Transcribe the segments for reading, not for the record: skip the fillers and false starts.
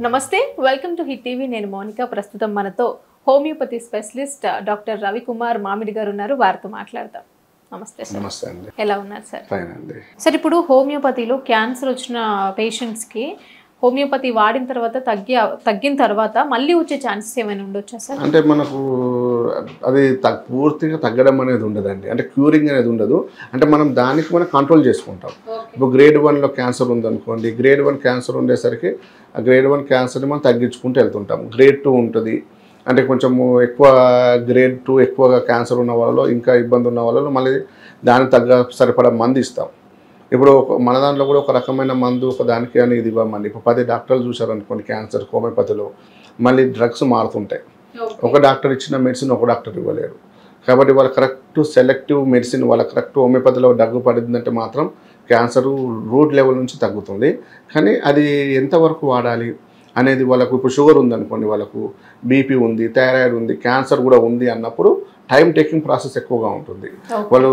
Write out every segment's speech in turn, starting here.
నమస్తే welcome to hit TV నేను మౌనిక ప్రస్తుతం మనతో హోమియోపతి స్పెషలిస్ట్ డాక్టర్ రవికుమార్ మామిడి గారు ఉన్నారు వారితో మాట్లాడదాం నమస్తే సార్ నమస్తే అండి ఎలా ఉన్నారు సార్ ఫైన్ అండి సార్ ఇప్పుడు హోమియోపతిలో క్యాన్సర్ వచ్చిన పేషెంట్స్ కి హోమియోపతి వాడిన తర్వాత తగ్గిన తర్వాత మళ్ళీ వచ్చే ఛాన్సెస్ ఏమైనా ఉండొచ్చా సార్ అంటే మనకు అది పూర్తిగా తగ్గడం అనేది ఉండదండి అంటే క్యూరింగ్ అనేది ఉండదు అంటే మనం దానికి మనం కంట్రోల్ చేసుకుంటాం ఇప్పుడు గ్రేడ్ 1లో క్యాన్సర్ ఉందనుకోండి గ్రేడ్ 1 క్యాన్సర్ ఉండేసరికి ఆ గ్రేడ్ 1 క్యాన్సర్ని మనం తగ్గించుకుంటూ వెళ్తుంటాం గ్రేడ్ 2 ఉంటుంది అంటే కొంచెము ఎక్కువ గ్రేడ్ 2 ఎక్కువగా క్యాన్సర్ ఉన్న వాళ్ళలో ఇంకా ఇబ్బంది ఉన్న వాళ్ళలో మళ్ళీ దానికి తగ్గ సరిపడా మందు ఇస్తాం ఇప్పుడు మన దాంట్లో కూడా ఒక రకమైన మందు ఒక దానికి అని ఇది ఇవ్వమండి ఇప్పుడు 10 డాక్టర్లు చూసారనుకోండి క్యాన్సర్ హోమియోపతిలో మళ్ళీ డ్రగ్స్ మారుతుంటాయి ఒక డాక్టర్ ఇచ్చిన మెడిసిన్ ఒక డాక్టర్ ఇవ్వలేరు కాబట్టి వాళ్ళ కరెక్ట్ సెలెక్టివ్ మెడిసిన్ వాళ్ళ కరెక్ట్ హోమియోపతిలో దగ్గు పడిందంటే మాత్రం క్యాన్సర్ రూట్ లెవెల్ నుంచి తగ్గుతుంది కానీ అది ఎంతవరకు వాడాలి అనేది వాళ్ళకు ఇప్పుడు షుగర్ ఉందనుకోండి వాళ్ళకు బీపీ ఉంది థైరాయిడ్ ఉంది క్యాన్సర్ కూడా ఉంది అన్నప్పుడు టైం టేకింగ్ ప్రాసెస్ ఎక్కువగా ఉంటుంది వాళ్ళు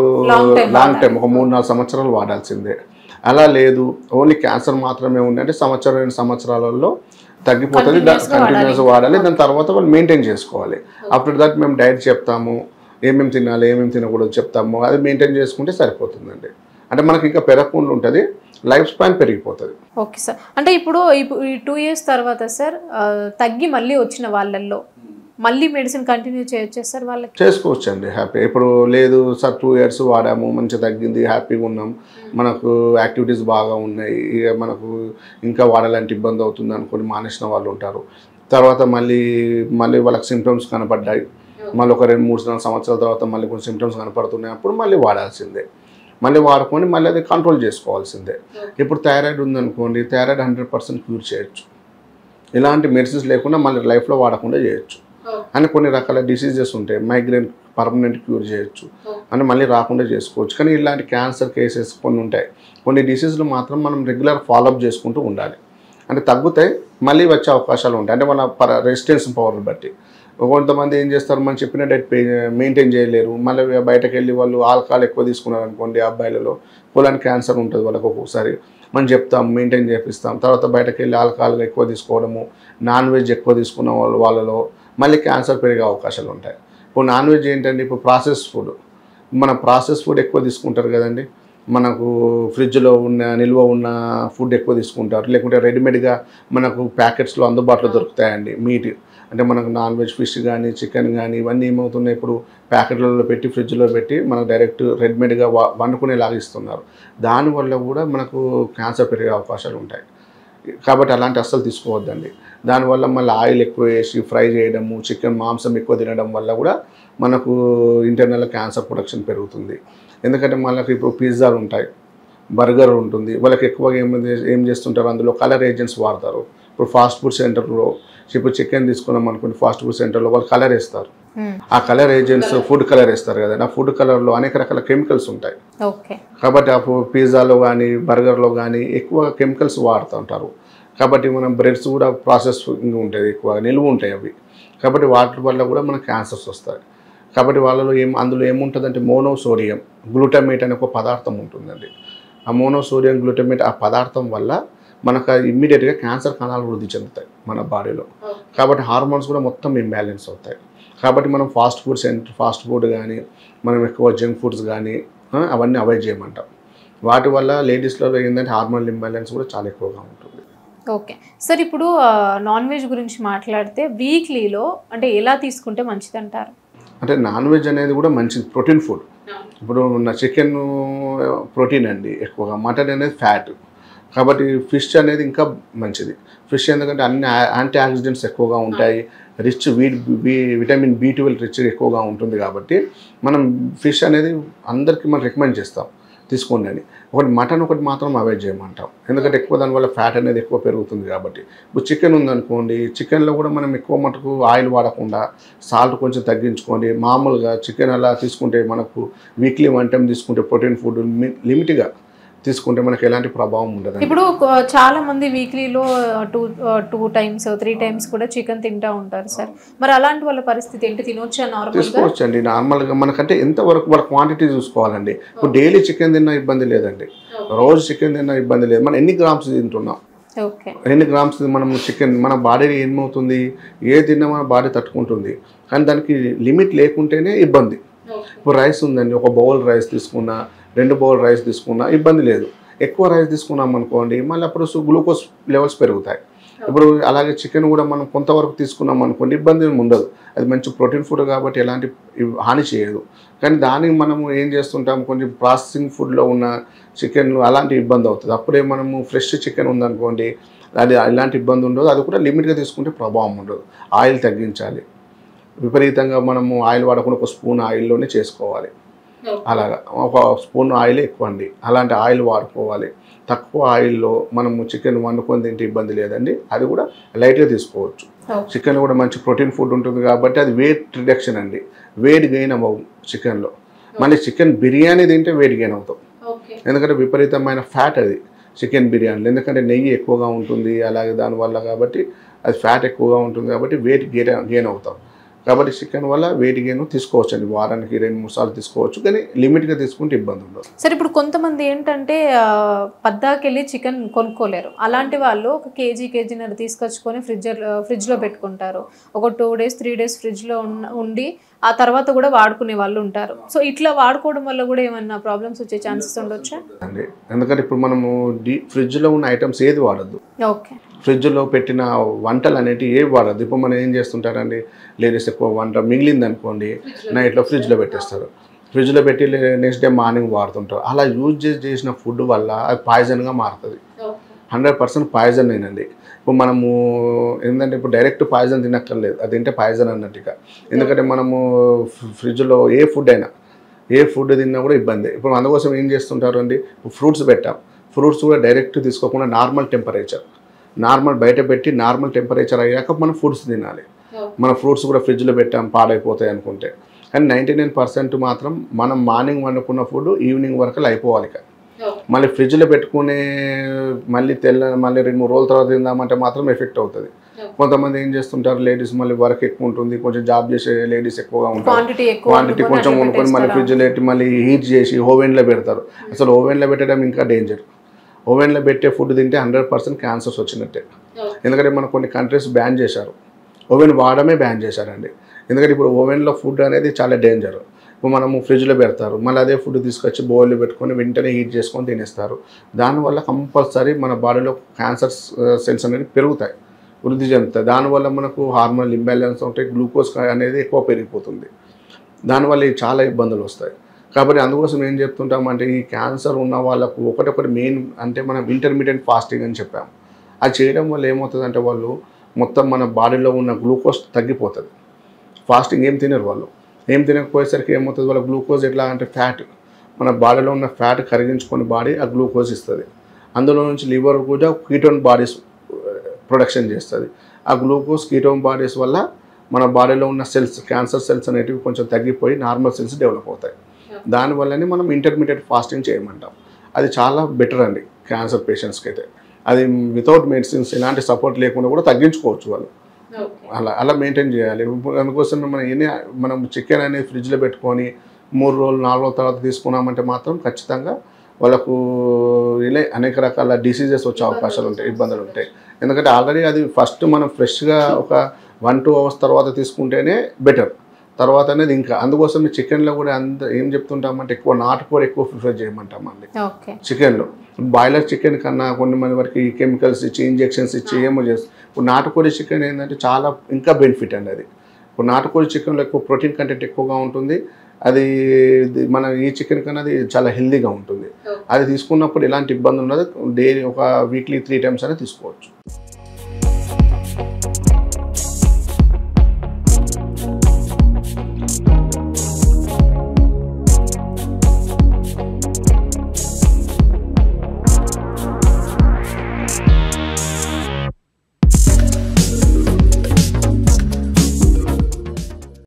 లాంగ్ టైం ఒక 3-4 సంవత్సరాలు వాడాల్సిందే అలా లేదు ఓన్లీ క్యాన్సర్ మాత్రమే ఉంది అంటే సంవత్సరం 2 సంవత్సరాలలో తగ్గిపోతుంది కంటిన్యూస్ వాడాలి దాని తర్వాత వాళ్ళు మెయింటైన్ చేసుకోవాలి ఆఫ్టర్ దట్ మేము డైట్ చెప్తాము ఏమేమి తినాలి ఏమేమి తినకూడదు చెప్తాము అది మెయింటైన్ చేసుకుంటే సరిపోతుందండి అంటే మనకి ఇంకా పెరగకుండా ఉంటుంది లైఫ్ స్పాన్ పెరిగిపోతుంది ఓకే సార్ అంటే ఇప్పుడు ఈ 2 years తర్వాత సార్ తగ్గి మళ్ళీ వచ్చిన వాళ్ళల్లో మళ్ళీ మెడిసిన్ కంటిన్యూ చేయొచ్చా సార్ వాళ్ళకి చేసుకోవచ్చు అండి హ్యాపీ ఇప్పుడు లేదు సార్ 2 years వాడాము మంచిగా తగ్గింది హ్యాపీగా ఉన్నాం మనకు యాక్టివిటీస్ బాగా ఉన్నాయి ఇక మనకు ఇంకా వాడాలంటే ఇబ్బంది అవుతుంది అనుకుని మానేసిన వాళ్ళు ఉంటారు తర్వాత మళ్ళీ వాళ్ళకి సిమ్టమ్స్ కనపడ్డాయి మళ్ళీ ఒక 2-3 సంవత్సరాల తర్వాత మళ్ళీ కొన్ని సిమ్టమ్స్ కనపడుతున్నాయి అప్పుడు మళ్ళీ వాడాల్సిందే మళ్ళీ వాడుకొని మళ్ళీ అది కంట్రోల్ చేసుకోవాల్సిందే ఇప్పుడు థైరాయిడ్ ఉందనుకోండి థైరాయిడ్ 100% క్యూర్ చేయొచ్చు ఇలాంటి మెడిసిన్స్ లేకుండా మళ్ళీ లైఫ్లో వాడకుండా చేయొచ్చు అని కొన్ని రకాల డిసీజెస్ ఉంటాయి మైగ్రేన్ పర్మనెంట్ క్యూర్ చేయొచ్చు అని మళ్ళీ రాకుండా చేసుకోవచ్చు కానీ ఇలాంటి క్యాన్సర్ కేసెస్ కొన్ని ఉంటాయి కొన్ని డిసీజులు మాత్రం మనం రెగ్యులర్ ఫాలోఅప్ చేసుకుంటూ ఉండాలి అంటే తగ్గుతాయి మళ్ళీ వచ్చే అవకాశాలు ఉంటాయి అంటే మన రెసిస్టెన్స్ పవర్ని బట్టి కొంతమంది ఏం చేస్తారు మనం చెప్పిన డైట్ మెయింటైన్ చేయలేరు మళ్ళీ బయటకు వెళ్ళి వాళ్ళు ఆల్కహాల్ ఎక్కువ తీసుకున్నారు అనుకోండి అబ్బాయిలలో పొలానికి క్యాన్సర్ ఉంటుంది వాళ్ళకి ఒక్కొక్కసారి మనం చెప్తాం మెయింటైన్ చేపిస్తాం తర్వాత బయటకు వెళ్ళి ఆల్కహాల్ ఎక్కువ తీసుకోవడము నాన్ వెజ్ ఎక్కువ తీసుకున్న వాళ్ళలో మళ్ళీ క్యాన్సర్ పెరిగే అవకాశాలు ఉంటాయి ఇప్పుడు నాన్ వెజ్ ఏంటంటే ఇప్పుడు ప్రాసెస్ ఫుడ్ మన ప్రాసెస్ ఫుడ్ ఎక్కువ తీసుకుంటారు కదండి మనకు ఫ్రిడ్జ్లో నిల్వ ఉన్న ఫుడ్ ఎక్కువ తీసుకుంటారు లేకుంటే రెడీమేడ్గా మనకు ప్యాకెట్స్లో అందుబాటులో దొరుకుతాయండి మీట్ అంటే మనకు నాన్ వెజ్ ఫిష్ కానీ చికెన్ కానీ ఇవన్నీ ఏమవుతున్నాయి ఇప్పుడు ప్యాకెట్లలో పెట్టి ఫ్రిడ్జ్లో పెట్టి మనకు డైరెక్ట్ రెడీమేడ్గా వండుకునేలాగా ఇస్తున్నారు దానివల్ల కూడా మనకు క్యాన్సర్ పెరిగే అవకాశాలు ఉంటాయి కాబట్టి అలాంటి అస్సలు తీసుకోవద్దండి దానివల్ల మళ్ళీ ఆయిల్ ఎక్కువ వేసి ఫ్రై చేయడము చికెన్ మాంసం ఎక్కువ తినడం వల్ల కూడా మనకు ఇంటర్నల్ క్యాన్సర్ ప్రొడక్షన్ పెరుగుతుంది ఎందుకంటే మనకు ఇప్పుడు పిజ్జాలు ఉంటాయి బర్గర్ ఉంటుంది వాళ్ళకి ఎక్కువగా ఏం చేస్తుంటారు అందులో కలర్ ఏజెంట్స్ వాడతారు ఇప్పుడు ఫాస్ట్ ఫుడ్ సెంటర్లో ఇప్పుడు చికెన్ తీసుకున్నాం అనుకోండి ఫాస్ట్ ఫుడ్ సెంటర్లో వాళ్ళు కలర్ వేస్తారు ఆ కలర్ ఏజెంట్స్ ఫుడ్ కలర్ వేస్తారు కదా ఆ ఫుడ్ కలర్లో అనేక రకాల కెమికల్స్ ఉంటాయి కాబట్టి ఆ పిజ్జాలో కానీ బర్గర్లో కానీ ఎక్కువ కెమికల్స్ వాడుతూ ఉంటారు కాబట్టి మనం బ్రెడ్స్ కూడా ప్రాసెసింగ్ ఉంటుంది ఎక్కువ నిలువ ఉంటాయి అవి కాబట్టి వాటి వల్ల కూడా మనకు క్యాన్సర్స్ వస్తాయి కాబట్టి వాళ్ళలో అందులో ఏముంటుందంటే మోనోసోడియం గ్లూటమేట్ అనే ఒక పదార్థం ఉంటుందండి ఆ మోనోసోడియం గ్లూటమేట్ ఆ పదార్థం వల్ల మనకు ఇమ్మీడియట్గా క్యాన్సర్ కణాలు వృద్ధి చెందుతాయి మన బాడీలో కాబట్టి హార్మోన్స్ కూడా మొత్తం ఇంబ్యాలెన్స్ అవుతాయి కాబట్టి మనం ఫాస్ట్ ఫుడ్ కానీ మనం ఎక్కువ జంక్ ఫుడ్స్ కానీ అవన్నీ అవాయిడ్ చేయమంటాం వాటి వల్ల లేడీస్లో ఏంటంటే హార్మోనల్ ఇంబ్యాలెన్స్ కూడా చాలా ఎక్కువగా ఉంటుంది ఓకే సార్ ఇప్పుడు నాన్ వెజ్ గురించి మాట్లాడితే వీక్లీలో అంటే ఎలా తీసుకుంటే మంచిది అంటారు అంటే నాన్ వెజ్ అనేది కూడా మంచిది ప్రోటీన్ ఫుడ్ ఇప్పుడు నా చికెన్ ప్రోటీన్ అండి ఎక్కువగా మటన్ అనేది ఫ్యాట్ కాబట్టి ఫిష్ అనేది ఇంకా మంచిది ఫిష్ ఎందుకంటే అన్ని యాంటీ ఆక్సిడెంట్స్ ఎక్కువగా ఉంటాయి రిచ్ విటమిన్ B12 రిచ్ ఎక్కువగా ఉంటుంది కాబట్టి మనం ఫిష్ అనేది అందరికీ మనం రికమెండ్ చేస్తాం తీసుకోండి అని మటన్ ఒకటి మాత్రం అవాయిడ్ చేయమంటాం ఎందుకంటే ఎక్కువ దానివల్ల ఫ్యాట్ అనేది ఎక్కువ పెరుగుతుంది కాబట్టి ఇప్పుడు చికెన్ ఉందనుకోండి చికెన్లో కూడా మనం ఎక్కువ మటుకు ఆయిల్ వాడకుండా సాల్ట్ కొంచెం తగ్గించుకోండి మామూలుగా చికెన్ అలా తీసుకుంటే మనకు వీక్లీ 1 time తీసుకుంటే ప్రోటీన్ ఫుడ్ లిమిట్గా తీసుకుంటే మనకి ఎలాంటి ప్రభావం ఉండదు ఇప్పుడు చాలా మంది వీక్లీలో 2 times 3 times కూడా చికెన్ తింటూ ఉంటారు సార్ మరి అలాంటి వాళ్ళ పరిస్థితి ఏంటి తినొచ్చా నార్మల్గా తీసుకోవచ్చండి నార్మల్గా మనకంటే ఎంతవరకు వాళ్ళ క్వాంటిటీ చూసుకోవాలండి ఇప్పుడు డైలీ చికెన్ తిన్నా ఇబ్బంది లేదండి రోజు చికెన్ తిన్నా ఇబ్బంది లేదు మనం ఎన్ని గ్రామ్స్ తింటున్నాం ఓకే. ఎన్ని గ్రామ్స్ మనం చికెన్ మన బాడీ ఏమవుతుంది, ఏ తిన్నా మన బాడీ తట్టుకుంటుంది, కానీ దానికి లిమిట్ లేకుంటేనే ఇబ్బంది. ఇప్పుడు రైస్ ఉందండి, ఒక బౌల్ రైస్ తీసుకున్నా 2 బౌల్ రైస్ తీసుకున్నా ఇబ్బంది లేదు. ఎక్కువ రైస్ తీసుకున్నాం అనుకోండి మళ్ళీ అప్పుడు గ్లూకోజ్ లెవెల్స్ పెరుగుతాయి. ఇప్పుడు అలాగే చికెన్ కూడా మనం కొంతవరకు తీసుకున్నాం అనుకోండి ఇబ్బంది ఉండదు, అది మంచి ప్రోటీన్ ఫుడ్ కాబట్టి ఎలాంటి హాని చేయదు. కానీ దానికి మనము ఏం చేస్తుంటాం, కొంచెం ప్రాసెసింగ్ ఫుడ్లో ఉన్న చికెన్లు అలాంటి ఇబ్బంది అవుతుంది. అప్పుడే మనము ఫ్రెష్ చికెన్ ఉందనుకోండి అది ఎలాంటి ఇబ్బంది ఉండదు, అది కూడా లిమిట్గా తీసుకుంటే ప్రభావం ఉండదు. ఆయిల్ తగ్గించాలి, విపరీతంగా మనము ఆయిల్ వాడకుండా ఒక స్పూన్ ఆయిల్లోనే చేసుకోవాలి. అలాగా ఒక స్పూన్ ఆయిల్ ఎక్కువ అండి, అలాంటి ఆయిల్ వాడుకోవాలి. తక్కువ ఆయిల్లో మనము చికెన్ వండుకొని తింటే ఇబ్బంది లేదండి, అది కూడా లైట్గా తీసుకోవచ్చు. చికెన్ కూడా మంచి ప్రోటీన్ ఫుడ్ ఉంటుంది కాబట్టి అది వెయిట్ రిడక్షన్ అండి, వెయిట్ గెయిన్ అవ్వవు చికెన్లో. మళ్ళీ చికెన్ బిర్యానీ తింటే వెయిట్ గెయిన్ అవుతాం, ఎందుకంటే విపరీతమైన ఫ్యాట్ అది చికెన్ బిర్యానీలో, ఎందుకంటే నెయ్యి ఎక్కువగా ఉంటుంది అలాగే దానివల్ల, కాబట్టి అది ఫ్యాట్ ఎక్కువగా ఉంటుంది కాబట్టి వెయిట్ గెయిన్ అవుతాం. కాబట్టి చికెన్ వల్ల వెయిట్ గెయిన్ తీసుకోవచ్చు అండి, వారానికి 2-3 సార్లు తీసుకోవచ్చు, కానీ లిమిట్గా తీసుకుంటే ఇబ్బంది ఉండదు. సరే, ఇప్పుడు కొంతమంది ఏంటంటే పద్దాకెళ్ళి చికెన్ కొనుక్కోలేరు, అలాంటి వాళ్ళు ఒక కేజీన్నర తీసుకొచ్చుకొని ఫ్రిడ్జ్లో పెట్టుకుంటారు. ఒక 2 days 3 days ఫ్రిడ్జ్లో ఉండి ఆ తర్వాత కూడా వాడుకునే వాళ్ళు ఉంటారు. సో ఇట్లా వాడుకోవడం వల్ల కూడా ఏమన్నా ప్రాబ్లమ్స్ వచ్చే ఛాన్సెస్ ఉండొచ్చా అండి? ఎందుకంటే ఇప్పుడు మనము ఫ్రిడ్జ్లో ఉన్న ఐటమ్స్ ఏది వాడద్దు, ఓకే. ఫ్రిడ్జ్లో పెట్టిన వంటలు అనేవి ఏవి వాడద్దు. ఇప్పుడు మనం ఏం చేస్తుంటారండి, లేడీస్ ఎక్కువ వంట మిగిలింది అనుకోండి నైట్లో ఫ్రిడ్జ్లో పెట్టేస్తారు, ఫ్రిడ్జ్లో పెట్టి నెక్స్ట్ డే మార్నింగ్ వాడుతుంటారు. అలా యూజ్ చేసిన ఫుడ్ వల్ల అది పాయిజన్గా మారుతుంది, 100% పాయిజన్ ఏనండి. ఇప్పుడు మనము ఏంటంటే ఇప్పుడు డైరెక్ట్ పాయిజన్ తినక్కర్లేదు, అది తింటే పాయిజన్ అన్నట్టుగా. ఎందుకంటే మనము ఫ్రిడ్జ్లో ఏ ఫుడ్ తిన్నా కూడా ఇబ్బంది. ఇప్పుడు అందుకోసం ఏం చేస్తుంటారు అండి, ఫ్రూట్స్ పెట్టాం, ఫ్రూట్స్ కూడా డైరెక్ట్ తీసుకోకుండా నార్మల్ బయట పెట్టి నార్మల్ టెంపరేచర్ అయ్యాక మనం ఫ్రూట్స్ తినాలి. మన ఫ్రూట్స్ కూడా ఫ్రిడ్జ్లో పెట్టాం పాడైపోతాయి అనుకుంటే, కానీ 99% మాత్రం మనం మార్నింగ్ వండుకున్న ఫుడ్ ఈవినింగ్ వరకు అయిపోవాలి. మళ్ళీ ఫ్రిడ్జ్లో పెట్టుకునే మళ్ళీ 2-3 రోజుల తర్వాత తిందామంటే మాత్రం ఎఫెక్ట్ అవుతుంది. కొంతమంది ఏం చేస్తుంటారు, లేడీస్ మళ్ళీ వర్క్ ఎక్కువ ఉంటుంది, కొంచెం జాబ్ చేసే లేడీస్ ఎక్కువగా ఉంటారు, క్వాంటిటీ కొంచెం కొనుక్కొని మళ్ళీ ఫ్రిడ్జ్లో పెట్టి మళ్ళీ హీట్ చేసి ఓవెన్లో పెడతారు. అసలు ఓవెన్లో పెట్టడం ఇంకా డేంజర్. ఓవెన్లో పెట్టే ఫుడ్ తింటే 100% క్యాన్సర్స్ వచ్చినట్టే. ఎందుకంటే మన కొన్ని కంట్రీస్ బ్యాన్ చేశారు, ఓవెన్ వాడమే బ్యాన్ చేశారండి. ఎందుకంటే ఇప్పుడు ఓవెన్లో ఫుడ్ అనేది చాలా డేంజర్. ఇప్పుడు మనము ఫ్రిడ్జ్లో పెడతారు, మళ్ళీ అదే ఫుడ్ తీసుకొచ్చి బౌల్లో పెట్టుకొని వెంటనే హీట్ చేసుకొని తినేస్తారు. దానివల్ల కంపల్సరీ మన బాడీలో క్యాన్సర్ సెల్స్ అనేవి పెరుగుతాయి, వృద్ధి చెందుతాయి. దానివల్ల మనకు హార్మోనల్ ఇంబ్యాలెన్స్ ఉంటాయి, గ్లూకోజ్ అనేది ఎక్కువ పెరిగిపోతుంది, దానివల్ల చాలా ఇబ్బందులు వస్తాయి. కాబట్టి అందుకోసం ఏం చెప్తుంటామంటే ఈ క్యాన్సర్ ఉన్న వాళ్ళకు ఒకటి మెయిన్ అంటే మనం ఇంటర్మీడియట్ ఫాస్టింగ్ అని చెప్పాము. అది చేయడం వల్ల ఏమవుతుందంటే వాళ్ళు మొత్తం మన బాడీలో ఉన్న గ్లూకోజ్ తగ్గిపోతుంది. ఫాస్టింగ్ ఏం తినరు వాళ్ళు, ఏం తినకపోయేసరికి ఏమవుతుంది, వాళ్ళ గ్లూకోజ్ ఎట్లా అంటే ఫ్యాట్, మన బాడీలో ఉన్న ఫ్యాట్ కరిగించుకొని బాడీ ఆ గ్లూకోజ్ ఇస్తుంది. అందులో నుంచి లివర్ కూడా కీటోన్ బాడీస్ ప్రొడక్షన్ చేస్తుంది. ఆ గ్లూకోజ్ కీటోన్ బాడీస్ వల్ల మన బాడీలో ఉన్న సెల్స్, క్యాన్సర్ సెల్స్ అనేటివి కొంచెం తగ్గిపోయి నార్మల్ సెల్స్ డెవలప్ అవుతాయి. దానివల్లనే మనం ఇంటర్మీడియట్ ఫాస్టింగ్ చేయమంటాం. అది చాలా బెటర్ అండి క్యాన్సర్ పేషెంట్స్కి అయితే. అది వితౌట్ మెడిసిన్స్ ఎలాంటి సపోర్ట్ లేకుండా కూడా తగ్గించుకోవచ్చు వాళ్ళు, అలా మెయింటైన్ చేయాలి. అందుకోసం మనం చికెన్ అనేది ఫ్రిడ్జ్లో పెట్టుకొని 3 రోజులు 4 రోజుల తర్వాత తీసుకున్నామంటే మాత్రం ఖచ్చితంగా వాళ్ళకు ఇలా అనేక రకాల డిసీజెస్ వచ్చే అవకాశాలు ఉంటాయి, ఇబ్బందులు ఉంటాయి. ఎందుకంటే ఆల్రెడీ అది ఫస్ట్ మనం ఫ్రెష్గా ఒక 1-2 hours తర్వాత తీసుకుంటేనే బెటర్, తర్వాత అనేది ఇంకా. అందుకోసం చికెన్లో కూడా ఏం చెప్తుంటామంటే ఎక్కువ నాటుకోడి ఎక్కువ ప్రిఫర్ చేయమంటామండి చికెన్లో. బాయిలర్ చికెన్ కన్నా కొన్ని మంది వరకు ఈ కెమికల్స్ ఇచ్చి ఇంజెక్షన్స్ ఇచ్చి ఏమో చేస్తారు. ఇప్పుడు నాటుకోడి చికెన్ ఏంటంటే చాలా ఇంకా బెనిఫిట్ అండి అది. ఇప్పుడు నాటుకోడి చికెన్లో ఎక్కువ ప్రోటీన్ కంటెంట్ ఎక్కువగా ఉంటుంది, అది మన ఈ చికెన్ కన్నా అది చాలా హెల్దీగా ఉంటుంది. అది తీసుకున్నప్పుడు ఎలాంటి ఇబ్బంది ఉండదు, డైలీ ఒక వీక్లీ 3 times అనేది తీసుకోవచ్చు.